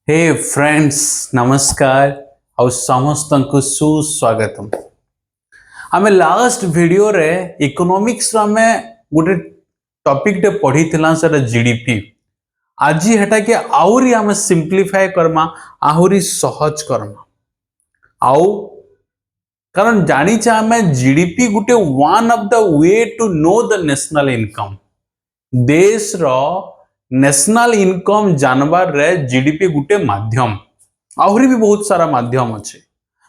हे friends नमस्कार और समस्त को सुस्वागतम। आमे लास्ट वीडियो रे इकोनॉमिक्स रो में गोटे टॉपिक टे पढ़ी थिला सेटा जीडीपी। आज हेटा के आउरी आमे सिंप्लीफाई करमा, आहुरी सहज करमा। आउ कारण जानी चा आमे जीडीपी गोटे one of the way to know the national income. देश रो नेशनल इनकम जानबार रे जीडीपी गुटे माध्यम, आहुरी भी बहुत सारा माध्यम अच्छे।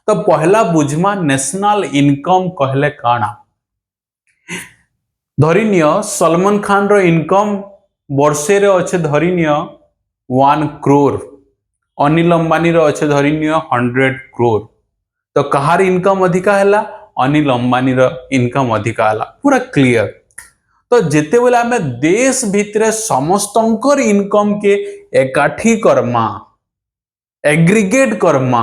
तो पहला बुझमा नेशनल इनकम कहले काना। धरिनिय सलमान खान रो इनकम वर्षे रे अच्छे धरिनिय 1 करोड़, अनिल अंबानी रो अच्छे धरिनिय 100 करोड़। तो कहार इनकम अधिका हैला? अनिल अंबानी रो इनकम अधिका हैला। पूरा क्लियर। तो जिते बेले आमे देश भितरे समस्तंकर इनकम के एकाठी करमा, एग्रीगेट करमा,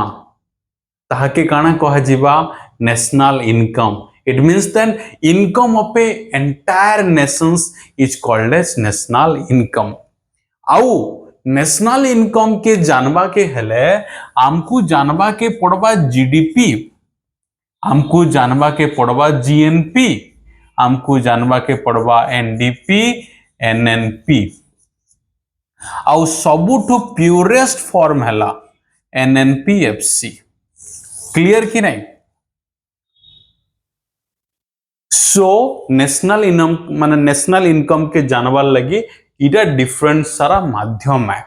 ताहाके काना कहा जिबा national income. It means then income of a entire nations is called as national income. आउ नेशनल इनकम के जानबा के हेले आमको जानबा के पड़बा जीडीपी, आमको जानबा के पड़बा जीएनपी, आमको जानबा के पड़बा एनडीपी, एनएनपी। आउ सबुठु प्योरेस्ट फॉर्म हैला एनएनपीएफसी। क्लियर कि नहीं? सो नेशनल इनकम माने नेशनल इनकम के जानबार लगी इटा डिफरेंट सारा माध्यम है,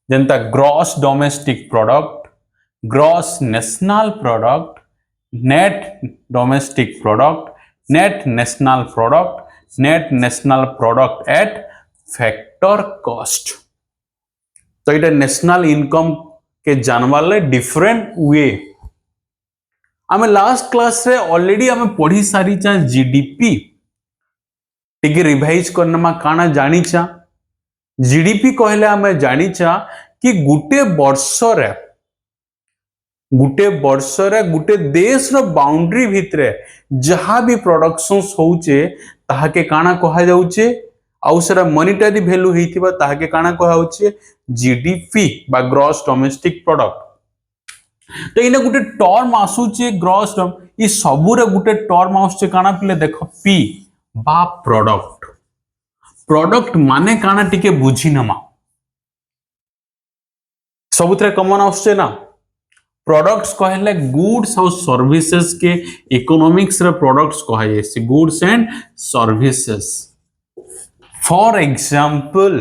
जनता gross domestic product, gross national product, net domestic product, net national product, net national product at factor cost. तो इटा नेशनल इनकम के जानबार ले डिफरेंट वे। आमे लास्ट क्लास रे ऑलरेडी आमे पढ़ी सारी चा जीडीपी। टिके रिवाइज करनमा काना जानी चा। जीडीपी कहले आमे जानी चा कि गुटे वर्ष रे गुटे देश रो बाउंड्री भितरे जहां भी प्रोडक्शंस होउचे ताहाके काना कहा जाउचे, आउ सेरा मॉनेटरी वैल्यू हेतिबा ताहाके काना कहा जाउचे जीडीपी बा ग्रॉस डोमेस्टिक प्रोडक्ट। तो इने गुटे टर्म आसुचे ग्रॉस टर्म, ई सबुरे गुटे टर्म आसुचे काना पिले देखो पी बा प्रोडक्ट। प्रोडक्ट माने काना टिके बुझी नमा। सबुतरे कॉमन आसुचे ना। प्रोडक्ट्स कहले गुड्स और सर्विसेज के इकोनॉमिक्स रे प्रोडक्ट्स कहा जायसी, goods and services. For example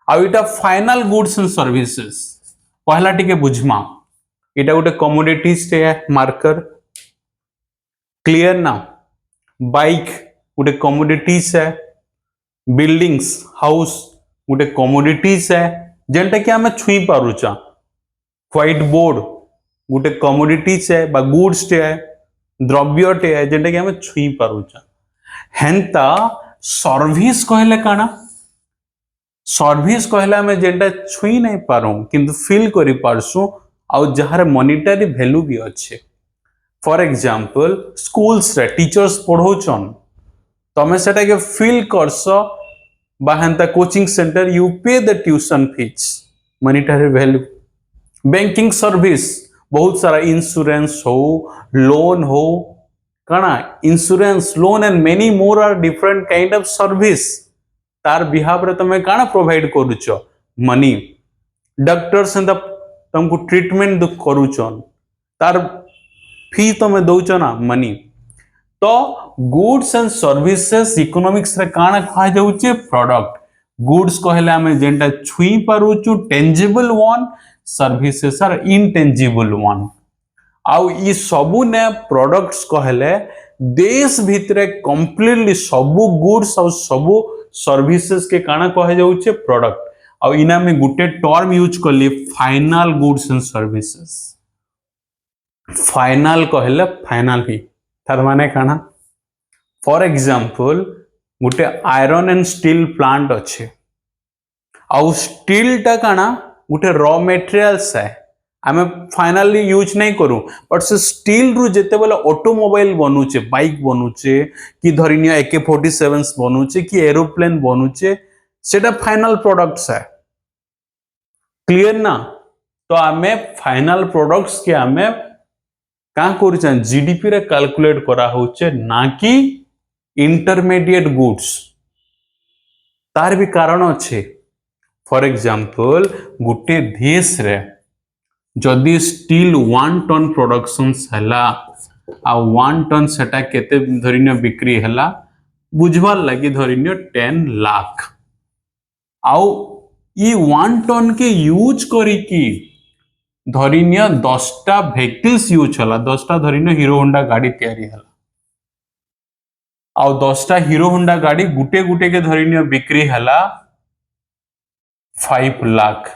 आउ इटा फाइनल गुड्स एंड सर्विसेज पहला टिके बुझमा। इटा गोटे कमोडिटीज टे मार्कर। क्लियर ना? बाइक गोटे कमोडिटीज है, बिल्डिंग्स हाउस गोटे कमोडिटीज है जेनटा कि आमे छुई पारुचा। व्हाइट बोर्ड गोटे कमोडिटीज है बा गुड्स टे है, द्रव्य टे है जेनटा कि आमे छुई पारुचा। हेंता सर्विस कहले काना? सर्विस कहले आमे जेनटा छुई नहीं पारू किंतु फील करि पारसु आउ जहार मॉनेटरी वैल्यू भी अच्छे। फॉर एग्जांपल स्कूल्स रे टीचर्स पढ़ौचन, तमे सेटा के फील करस बा हेंता coaching centre you pay the tuition fees, monetary value. Banking service बहुत सारा इंश्योरेंस हो, लोन हो, काना insurance, loan and many more are different kind of service. तार बिहाव रे तमे काना प्रोवाइड करूचो? मनी। डॉक्टर्स एंड तुमको ट्रीटमेंट करूचन, तार फी तमे दौच ना मनी। तो गुड्स एंड सर्विसेज इकोनॉमिक्स रे काना कहा जाउचे? प्रोडक्ट। गुड्स कहले आमे जेंटा छुई पारुचु tangible one, services are intangible one. आउ ई सबु ने प्रोडक्ट्स कहले देश भितरे कंप्लीटली सबु गुड्स और सबु सर्विसेज के काना कहा जाउचे? प्रोडक्ट। आउ इना में गुटे टर्म यूज करली final goods and services. Final कहले फाइनल ही तार माने काना? For example Gute iron and steel plant अच्छे, आउ स्टील टा काना गुटे रॉ मटेरियल्स है, आमे फाइनली यूज नहीं करू बट से स्टील रु जेते बेले ऑटोमोबाइल बनुचे, बाइक बनुचे कि धरिनिया AK-47 बनुचे कि एरोप्लेन बनुचे, सेटा फाइनल प्रोडक्ट्स है। क्लियर ना? तो आमे फाइनल प्रोडक्ट्स के आमे का कर जीडीपी रे कैलकुलेट करा होचे ना कि इंटरमीडिएट गुड्स तार भी कारण अच्छे फॉर एग्जांपल गोटे देश रे जदि स्टील 1 टन प्रोडक्शन हैला आ 1 टन सेटा केते धरिनियो बिक्री हैला बुझवार लगी धरिनियो 10 लाख आउ ई 1 टन के यूज करिकी धरिनियो 10टा व्हीकल्स यूज होला 10टा धरिनियो हीरो होंडा गाड़ी तैयारी हैला आउ 10टा हीरो होंडा गाड़ी गुटे गुटे के धरिनियो बिक्री हैला 5 लाख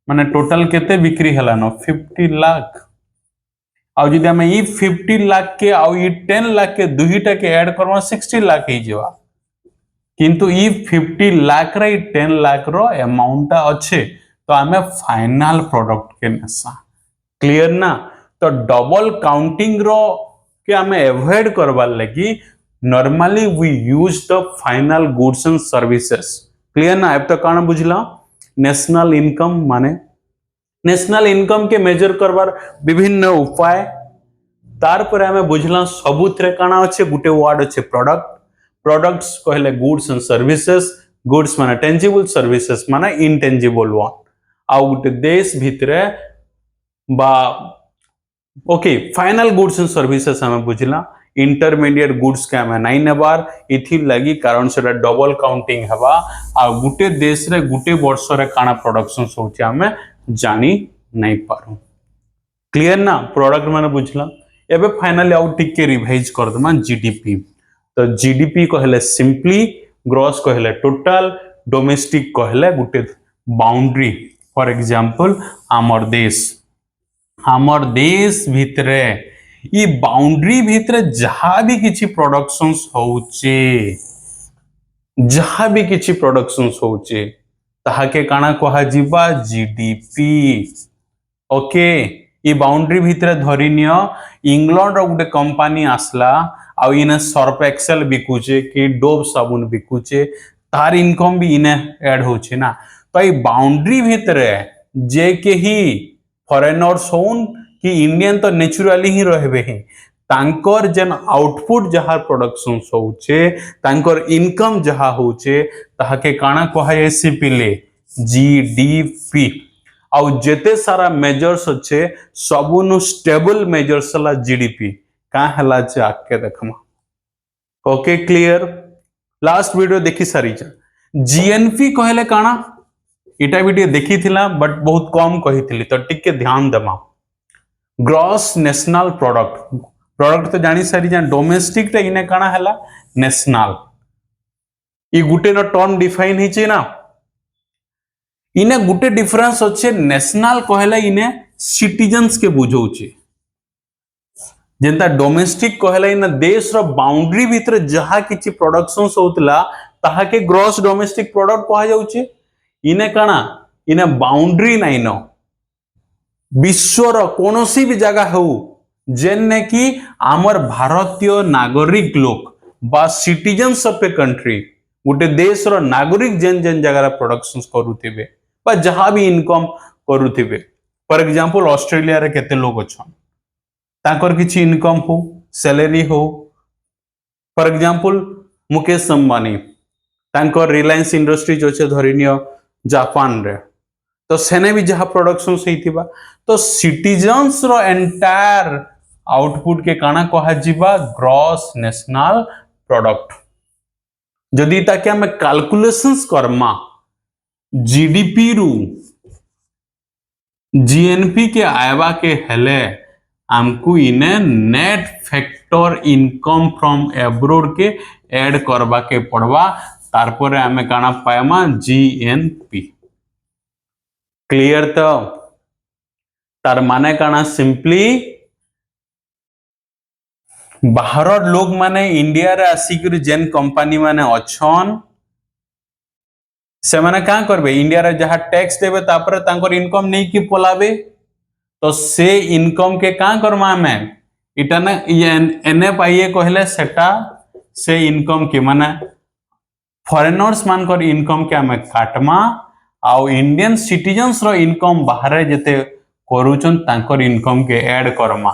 माने टोटल केते बिक्री हैला न 50 लाख आउ जदि हमें ई 50 लाख के आउ ई 10 लाख के दुहीटा के ऐड करवा 60 लाख ही जवा किंतु ई 50 लाख रे 10 लाख रो अमाउंट अच्छे तो हमें फाइनल प्रोडक्ट के नेसा क्लियर ना तो डबल काउंटिंग रो के हमें अवॉइड करवार लगी normally we use the final goods and services clear ना अब तो काना बुझला नेशनल इनकम माने नेशनल इनकम के मेजर करवार विभिन्न उपाय तार पर हमें बुझला सबुथरे काना अच्छे गुटे वर्ड अच्छे प्रोडक्ट प्रोडक्ट्स कहले गुड्स एंड सर्विसेज गुड्स माने टेंजिबल सर्विसेज माने इनटेंजिबल वन आ गुटे देश भितरे बा okay final goods and services हमें बुझला इंटरमीडिएट गुड्स के हमें नहीं नेबार इथि लगी कारण से डबल काउंटिंग हवा आ गुटे देश रे गुटे वर्ष रे काना प्रोडक्शन होचे हमें जानी नहीं पारू क्लियर ना प्रोडक्ट माने बुझला एबे फाइनली आउ टिके रिवाइज कर दमा जीडीपी तो जीडीपी कहले सिंपली ग्रॉस कहले टोटल डोमेस्टिक कहले गुटे बाउंड्री फॉर एग्जांपल हमर देश भितरे ई बाउंड्री भितरे जहाँ भी किछि प्रोडक्शंस होचे जहाँ भी किछि प्रोडक्शंस होचे ताहाके काना कहा जीवा जीडीपी ओके ई बाउंड्री भितरे धरिनियो इंग्लैंड रो गुटे कंपनी आसला आ इने सर्फ एक्सेल बिकुचे कि डोव साबुन बिकुचे तार इनकम भी इने ऐड होचे ना तो ई बाउंड्री भितरे जे के ही फॉरेनर्स होन कि इंडियन तो नेचुरली ही रहबे ही तांकर जन आउटपुट जहाँ प्रोडक्शन होचे तांकर इनकम जहाँ होचे ताहाके काना कहा ऐसी पिले जीडीपी आउ जेते सारा मेजर्स अच्छे सबुनु स्टेबल मेजर्स ला जीडीपी का हला जे आके देखमा ओके क्लियर लास्ट वीडियो देखि सारी जीएनपी कहले काना इटा वीडियो देखी थिला बट बहुत कम कही थिली तो टिके ध्यान देमा ग्रॉस नेशनल प्रोडक्ट तो जानी सारी जान डोमेस्टिक रे इने काना हला नेशनल ई गुटे न टर्म डिफाइन हिचे ना इने गुटे डिफरेंस अच्छे नेशनल कहले इने सिटीजन्स के बुझौचे जेंता डोमेस्टिक कहले इने देश रो बाउंड्री भीतर जहा किछि प्रोडक्शंस होतला ताहा के ग्रॉस डोमेस्टिक प्रोडक्ट कहा जाउचे इने काना इने बाउंड्री नाही न विश्वर कोनोसी भी जगह हो जेने कि आमर भारतीय नागरिक लोक बा सिटीजन्स ऑफ ए कंट्री गोटे देश रो नागरिक जेन जेन जगह प्रोडक्शंस करूथिबे बा जहां भी इनकम करूथिबे फॉर एग्जांपल ऑस्ट्रेलिया रे केते लोग अछन ताकर किछि इनकम हो सैलरी हो for example Mukesh Ambani Takar Reliance industries अच्छे धरिनियो जापान रे तो सेने भी जहां प्रोडक्शन से तो सिटीजन्स रो एंटायर आउटपुट के काना कहा जीवा ग्रॉस नेशनल प्रोडक्ट जदि ताके हमें कैलकुलेशंस करमा जीडीपी रु जीएनपी के आयवा के हेले हमको इने net factor income from abroad के ऐड करवा के पड़वा तारपरे हमें काना पायमा जीएनपी क्लियर तो तार माने काना सिंपली बाहर लोग माने इंडिया रे आसिक जेन कंपनी माने अछन से माने का करबे इंडिया रे जहां टैक्स देबे तापर तांकर इनकम नहीं कि पलाबे तो से इनकम के का करमा हमें इटा ना एनएफआईए कहले सेटा से इनकम के माने फॉरेनर्स मानकर इनकम के हमें काटमा आउ इंडियन सिटीजन्स रो इनकम बाहर जेते करूचन तांकर इनकम के ऐड करमा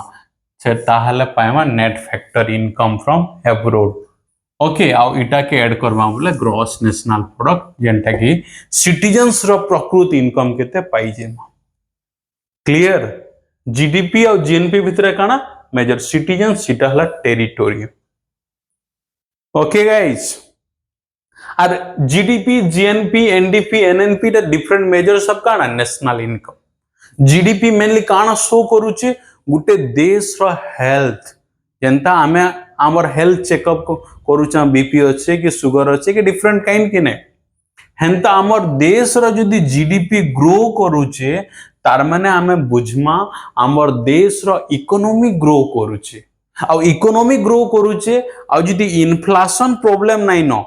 से ताहले पाइमा net factor income from abroad okay आउ इटा के ऐड करवा बोले ग्रॉस नेशनल प्रोडक्ट जेंटा कि सिटीजन्स रो प्रकृत इनकम केते पाई जेमा क्लियर जीडीपी और जीएनपी भितर काना मेजर सिटीजन सीटा हला टेरिटोरी ओके गाइस और GDP GNP NDP NNP the different measures of काना नेशनल इनकम जीडीपी मेनली काना शो करूचे गुटे देश रो हेल्थ जेंता आमे आमर हेल्थ चेकअप करूचा बीपी अच्छे कि सुगर अच्छे कि डिफरेंट काइंड कि ने हेंता आमर देश रो जदी जीडीपी ग्रो करूचे तार माने आमे बुझमा आमर देश रो इकोनॉमी ग्रो करूचे आ इकोनॉमी ग्रो करूचे आ जदी इन्फ्लेशन प्रॉब्लम नाही न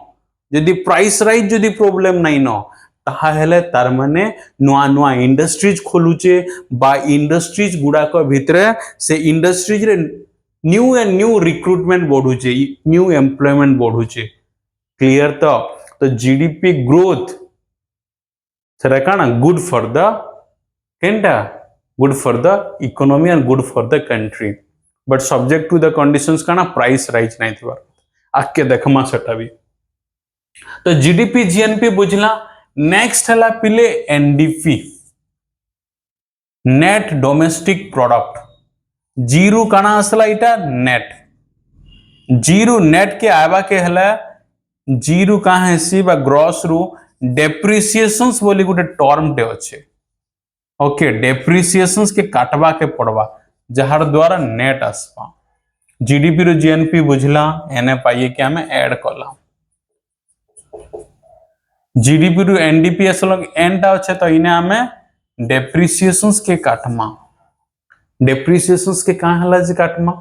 जदी प्राइस राइज जदी प्रॉब्लम नाही न ताहा हेले तार माने नुआ नुआ इंडस्ट्रीज खोलुचे बा इंडस्ट्रीज गुडा को भितरे से इंडस्ट्रीज रे न्यू एंड न्यू रिक्रूटमेंट बढ़ुचे न्यू एम्प्लॉयमेंट बढ़ुचे क्लियर तो जीडीपी ग्रोथ सेरा काना गुड फॉर द केंटा good for the economy and good for the country but subject to the conditions काना प्राइस राइज नहीं थिबार आके देखमा सेटा भी तो जीडीपी जीएनपी बुझला नेक्स्ट हला पिले NDP net domestic product zero काना असला इटा नेट जीरो नेट के आबा के हला जीरो का है सी बा ग्रॉस रु डेप्रिसिएशंस बोली गुटे टर्म टे अच्छे ओके डेप्रिसिएशंस के काटवा के पड़वा जहार द्वारा नेट आसपा जीडीपी रो जीएनपी बुझला एने पाइए कि हमें ऐड करला जीडीपी रो एनडीपी असलो एंटा अच्छे तो इने हमें डेप्रिसिएशंस के काटमा डेप्रिसिएशंस के कहां हला जे काटमा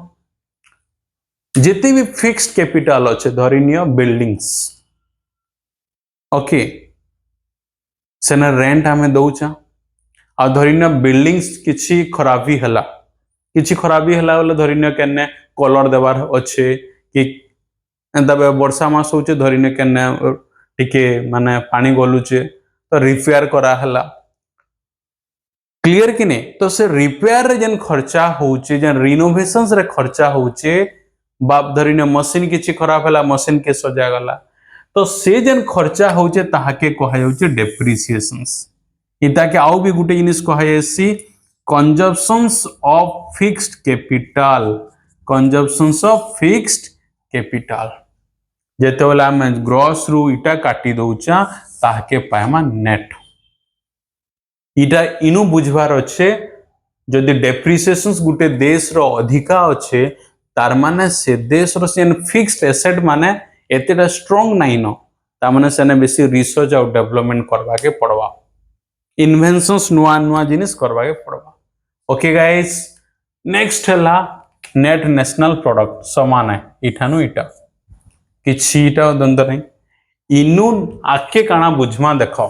जेते भी फिक्स्ड कैपिटल अच्छे धरिनियो बिल्डिंग्स ओके सेना रेंट हमें दउचा आ धरिनियो बिल्डिंग्स किछि खराबी हला बोले धरिनियो केने कलर देवार अच्छे कि एंता वर्षा मास होचे धरिनियो केने टिके माने पानी गलुचे तो रिपेयर करा हला क्लियर कि नहीं तो से रिपेयर रे जन खर्चा होचे जन रिनोवेशंस रे खर्चा होचे बाप धरिने मशीन किछि खराब हला मशीन के सजा गला तो से जन खर्चा होचे ताहाके कहा होचे डेप्रिसिएशंस इता के आउ भी गुटे जिनिस कहा जायसी consumptions of fixed capital consumptions of fixed capital जेते वाला हम ग्रॉस रु इटा काटी दउचा ताहाके पायमा नेट इटा इनु बुझवार अच्छे जदि डेप्रिसिएशंस गुटे देश रो अधिका अच्छे तार माने से देश रो सेन फिक्स्ड एसेट माने एतेटा स्ट्रांग नाही न ता माने सेने बेसी रिसर्च और डेवलपमेंट करवा के पड़वा इन्वेंशंस नुआ नुआ जिनिस करवा के पड़वा ओके गाइस नेक्स्ट हला नेट नेशनल प्रोडक्ट समान है इठानु इटा किछि इटा दंद नहीं इनु आके काना बुझमा देखो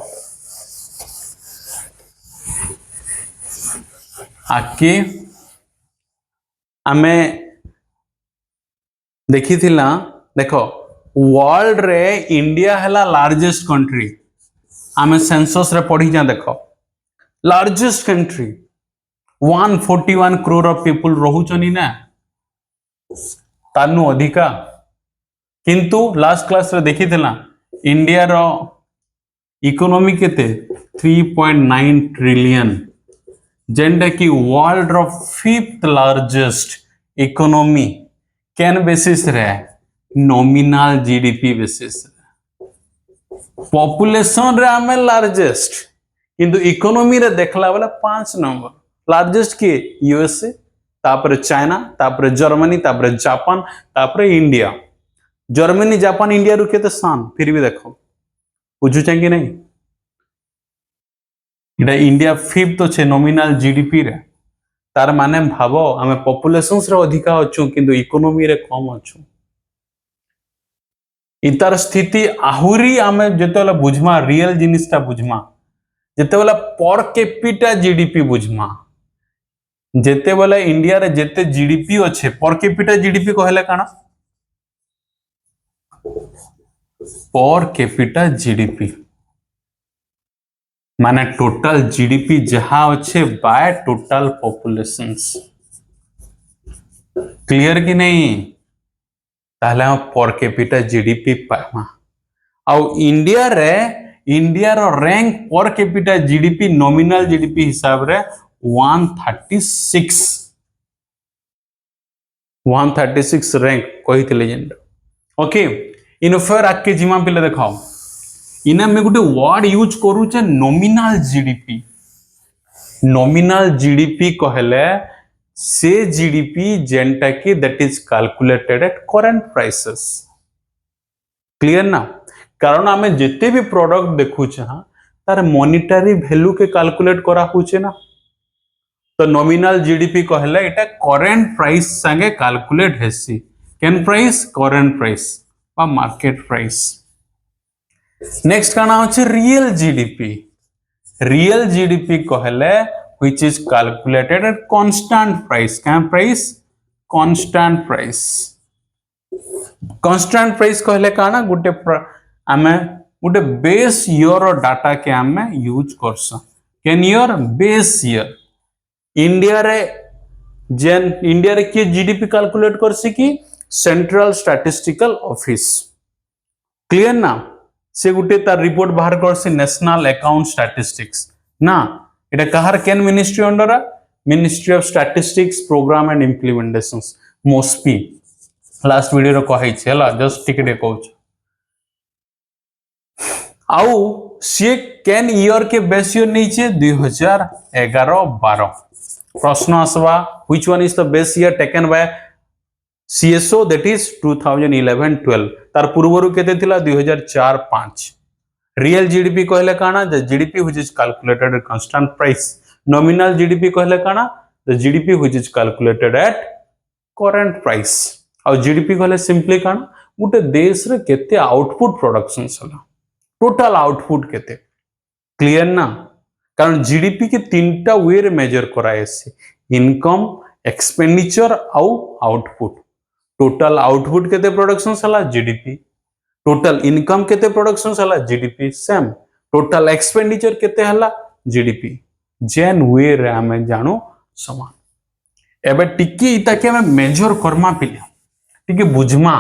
आके आमे देखी थिला देखो वर्ल्ड रे इंडिया हला लार्जेस्ट कंट्री आमे सेंसस रे पढ़ी जा देखो largest country 141 crore of people रहुचनी ना तानु अधिका किंतु लास्ट क्लास रे देखी थिला इंडिया रो इकोनॉमी केते 3.9 ट्रिलियन जेंडा की वर्ल्ड रो fifth largest economy can basis रे नॉमिनल जीडीपी बेसिस पॉपुलेशन रे आमे लार्जेस्ट किंतु इकोनॉमी रे देखला वाला 5 नंबर लार्जेस्ट के यूएसए तापर चाइना तापर जर्मनी तापर जापान तापर इंडिया जर्मनी जापान इंडिया रु केते स्थान फिर भी देखो बुझु कि नहीं इटा इंडिया फिफ्थ अच्छे नॉमिनल जीडीपी रे तार माने भावो आमे पॉपुलेशंस रे अधिका अछु किंतु इकोनॉमी रे कम अछु इतार स्थिति आहुरी आमे जेतेला बुझमा रियल जिनिसटा बुझमा जेतेला पर कैपिटा जीडीपी बुझमा जेतेला इंडिया रे जेते जीडीपी अच्छे पर कैपिटा जीडीपी कहले काना पर कैपिटा जीडीपी माने टोटल जीडीपी जहाँ अच्छे बाय टोटल पॉपुलेशंस क्लियर कि नहीं ताहले हम पर कैपिटा जीडीपी पामा आउ इंडिया रो rank per capita GDP nominal GDP हिसाब रे 136 रैंक कहितले जेंड ओके इन फेर आके जिमा पिले देखाओ इना में गुटे वर्ड यूज करू छे नॉमिनल जीडीपी कहले से जीडीपी जेंटा की that is calculated at current prices clear ना कारण आमे जिते भी प्रोडक्ट देखु छहा तार मॉनेटरी वैल्यू के कैलकुलेट करा हुचे ना तो नॉमिनल जीडीपी कहले एटा करंट प्राइस संगे कैलकुलेट हेसी केन प्राइस करंट प्राइस बा मार्केट प्राइस नेक्स्ट का नाम है रियल जीडीपी कहले which is calculated at constant price constant price कहले काना गुटे आमे गुटे बेस ईयर डाटा के आमे यूज करसा can year base year India रे के जीडीपी कैलकुलेट करसी की सेंट्रल स्टैटिस्टिकल ऑफिस क्लियर ना से गुटे तार रिपोर्ट बाहर करसी नेशनल अकाउंट स्टैटिस्टिक्स ना एटा कहार केन ministry under ministry of statistics programme and implementations MoSPI last video रो कहै छै हला जस्ट टिकटे कहूछ आउ से केन ईयर के बेस ईयर नै छै 2011-12 प्रश्न आसवा which one is the base year taken by CSO that is 2011-12 तार पूर्वरु केते थिला 2004-5 रियल जीडीपी कहले काना the GDP which is calculated at constant price nominal GDP कहले काना the GDP which is calculated at current price और GDP कहले simply काना गुटे देश रे केते आउटपुट प्रोडक्शन सला टोटल आउटपुट केते क्लियर ना कारण जीडीपी के तीनटा वे रे मेजर करायसी इनकम एक्सपेंडिचर आउ आउटपुट टोटल आउटपुट केते प्रोडक्शन सला जीडीपी टोटल इनकम केते प्रोडक्शन सला जीडीपी सेम टोटल एक्सपेंडिचर केते हला जीडीपी जेन वे रे हमें जानो समान एबे टिकी इता के हमें मेजर करमा पिले टिकी बुझमा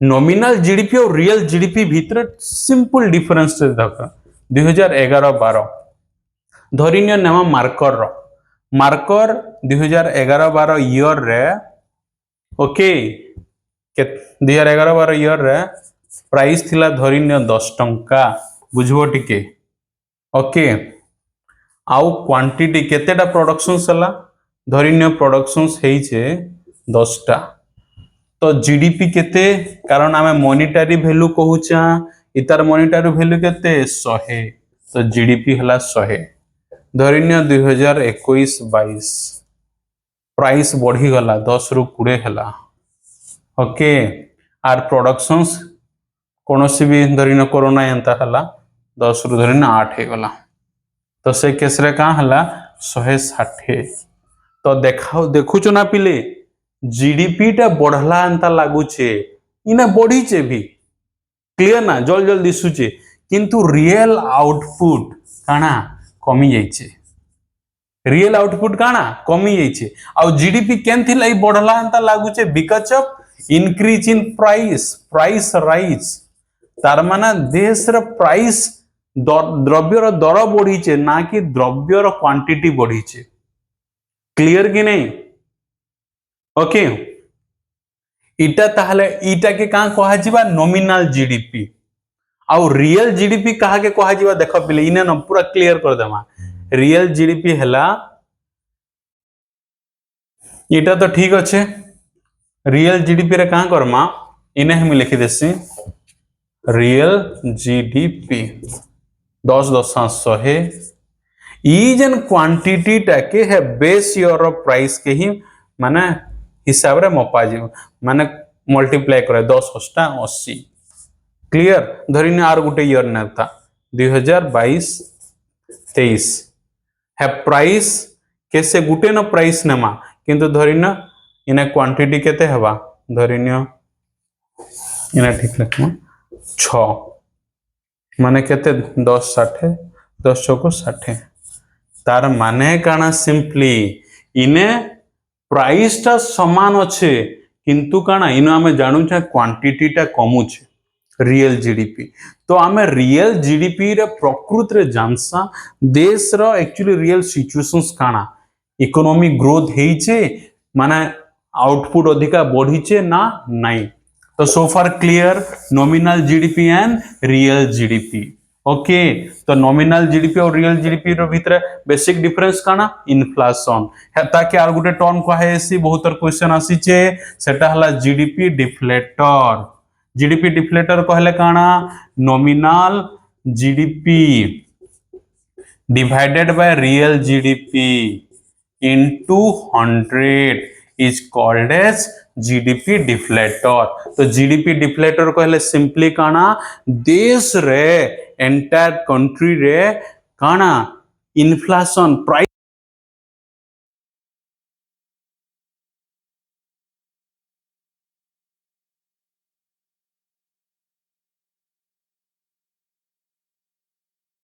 नॉमिनल जीडीपी और रियल जीडीपी भीतर सिंपल डिफरेंस देखा 2011-12 धरिनिय नेमा मार्कर 2011-12 ईयर रे ओके 2011-12 ईयर रे प्राइस थिला धरिनिय 10 टंका बुझबो टिके ओके आउ क्वांटिटी केतेटा प्रोडक्शन सला धरिनिय प्रोडक्शंस हेई छे 10 टा तो जीडीपी केते कारण आमे मॉनेटरी वैल्यू कहूचा इतार मॉनेटरी वैल्यू केते 100 तो जीडीपी हला 100 धरिनिय 2021-22 प्राइस बढ़ी गला 10 रु 20 हला ओके आर प्रोडक्शंस कोनोसी भी धरिन कोरोना एंता हला 10 रु धरिन 8 हे गला तो से केस रे का हला 160 तो देखु ना पिले जीडीपी टा बढ़ला एंता लागु छे इना बढ़ी छे भी क्लियर ना जल दिसु छे किंतु रियल आउटपुट काना कमी जाई छे रियल आउटपुट काना कमी जाई छे आ जीडीपी केन थिला ई बढ़ला एंता लागु छे because of increase in price rise तार माने देश रे प्राइस द्रव्य रो दर बढ़ी छे ना कि द्रव्य रो क्वांटिटी बढ़ी छे क्लियर कि नहीं ओके इटा ताहले इटा के का कहा जिबा नॉमिनल जीडीपी आ रियल जीडीपी कहा के कहा जिबा देखो पहिले इने न पूरा क्लियर कर देमा रियल जीडीपी हला इटा तो ठीक अच्छे रियल जीडीपी रे का करमा इने हम लिखि देसी रियल जीडीपी 10.100 ई जन क्वांटिटी टाके है बेस ईयर ऑफ प्राइस के ही माने हिसाब रे मपा जे माने मल्टीप्लाई करे 10 * 80 क्लियर धरिने आर गुटे ईयर नेता 2022-23 है प्राइस कैसे गुटे न प्राइस नेमा किंतु धरिना इने क्वांटिटी केते हवा धरिनियो इने ठीक लखमा 6 माने केते 10-60 तो 10 को 60 तार माने काना सिंपली इने प्राइस टा समान अच्छे किंतु काना इनो आमे जानू छे क्वांटिटी टा कमु छे रियल जीडीपी तो आमे रियल जीडीपी रे प्रकृत रे जानसा देश रो एक्चुअली रियल सिचुएशंस काना इकोनॉमिक ग्रोथ हेइचे माने आउटपुट अधिका बढ़ीचे ना नहीं तो so far clear nominal GDP and real GDP okay तो नॉमिनल जीडीपी और रियल जीडीपी रो भीतर बेसिक डिफरेंस काना इन्फ्लेशन हेता के आर गुटे टर्म कहे एसी बहुतर क्वेश्चन आसी छे सेटा हला जीडीपी डिफ्लेटर कहले काना nominal GDP divided by real GDP into 100 is called as GDP deflator तो जीडीपी डिफ्लेटर कहले सिंपली काना देश रे एंटायर कंट्री रे काना इन्फ्लेशन प्राइस